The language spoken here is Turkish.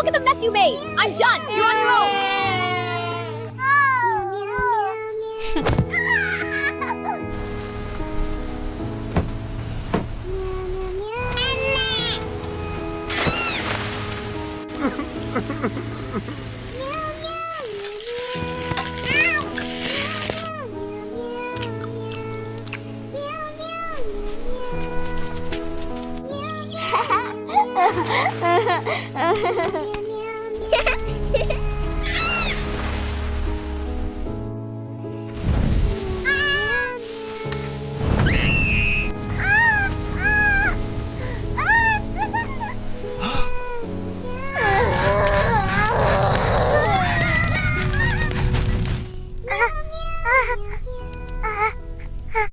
Look at the mess you made. I'm done. You're on your own. Ha ha ha.